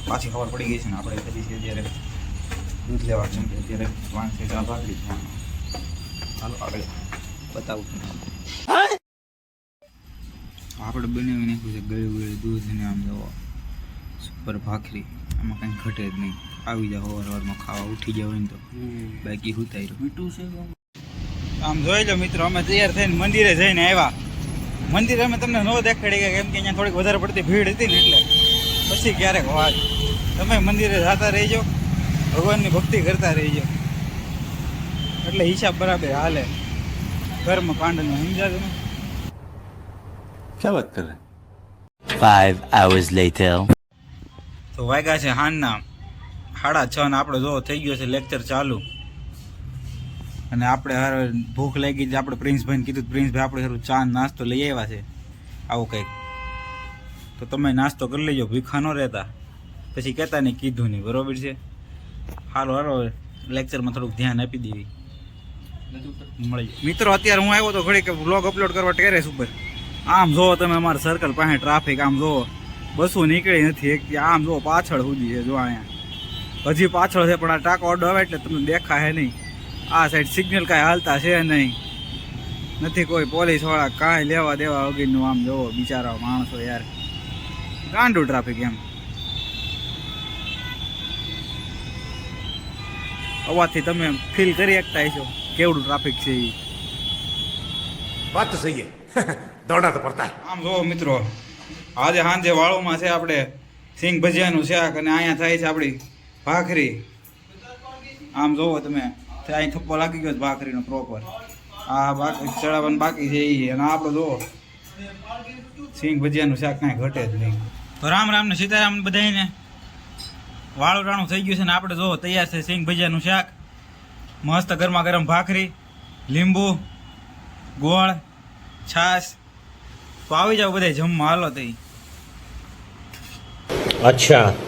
પાછી ખબર પડી ગઈ છે ને આપણે કરી છે અત્યારે દૂધ લેવા કેમ કે અત્યારે વાંચે ચા ભાખરી ચાલો આગળ બતાવું આપણે બનાવી નાખ્યું છે ગળ્યું ગળ્યું દૂધ ને આમ જવો સુપર ભાખરી આમાં કંઈ ઘટે જ નહીં આવી જાવ સવારમાં ખાવા ઉઠી જાવ ને તો બાકી હુતાઈ મીઠું છે આમ જોઈ લો મિત્રો અમે તૈયાર થઈને મંદિરે જઈને આવ્યા મંદિરે અમે તમને ન દેખાડી ગયા કેમ કે અહીંયા થોડીક વધારે પડતી ભીડ હતી ને એટલે પછી ક્યારેક વાત તમે મંદિરે જતા રહીજો ભગવાનની ભક્તિ કરતા રહીજો એટલે હિસાબ બરાબર હાલે ઘરમાં પાંડને સમજાતું ને क्या बात कर रहे हैं 5 hours later તો વાગ્યા છે હાનના 6:30 ને આપણે જો થઈ ગયો છે લેક્ચર ચાલુ અને આપણે હારે ભૂખ લાગી આપણે પ્રિન્સભાઈને કીધું પ્રિન્સભાઈ આપણે હારું ચા નાસ્તો લઈ આવ્યા છે આવું કંઈક તો તમે નાસ્તો કરી લેજો ભૂખા ન રહેતા પછી કહેતા નહીં કીધું નહીં બરોબર છે હાલો હાલો લેક્ચરમાં થોડુંક ધ્યાન આપી દેવી મળી મિત્રો અત્યારે હું આવ્યો તો ઘડી વ્લોગ અપલોડ કરવા ટેરેસ ઉપર આમ જોવો તમે અમારા સર્કલ પાસે ટ્રાફિક આમ જોવો બસો નીકળી નથી એક આમ જોવો પાછળ સુધી છે જો અહીંયા હજી પાછળ છે પણ આ ટાંકો અડો આવે એટલે તમને દેખાય નહીં આ સાઈડ સિગ્નલ કાંઈ હાલતા છે નહીં નથી કોઈ પોલીસવાળા કાંઈ લેવા દેવા વગરનું આમ જોવો બિચારા માણસો યાર ગાંડું ટ્રાફિક એમ અવાજથી તમે ફીલ કરી શકતા હશો કેવડું ટ્રાફિક છે એ बात तो सही है दौड़ना तो पड़ता है આમ જોવો મિત્રો આજે સાંજે વાળુમાં છે આપણે સિંગ ભજીયાનું શાક અને અહીંયા થાય છે આપણી ભાખરી આમ જોવો તમે અહીં થપ્પો લાગી ગયો ભાખરીનો પ્રોપર આ બાકી ચડાવવાનું બાકી છે એ અને આપણે જોવો સિંગ ભજીયાનું શાક કાંઈ ઘટે જ નહીં તો રામ રામ ને સીતારામ બધાને વાળું રાણું થઈ ગયું છે ને આપણે જોવો તૈયાર છે સિંગ ભજીયાનું શાક મસ્ત ગરમા ગરમ ભાખરી લીંબુ ગોળ છાશ તો આવી જાવ બધા જમવા હાલો તઈ अच्छा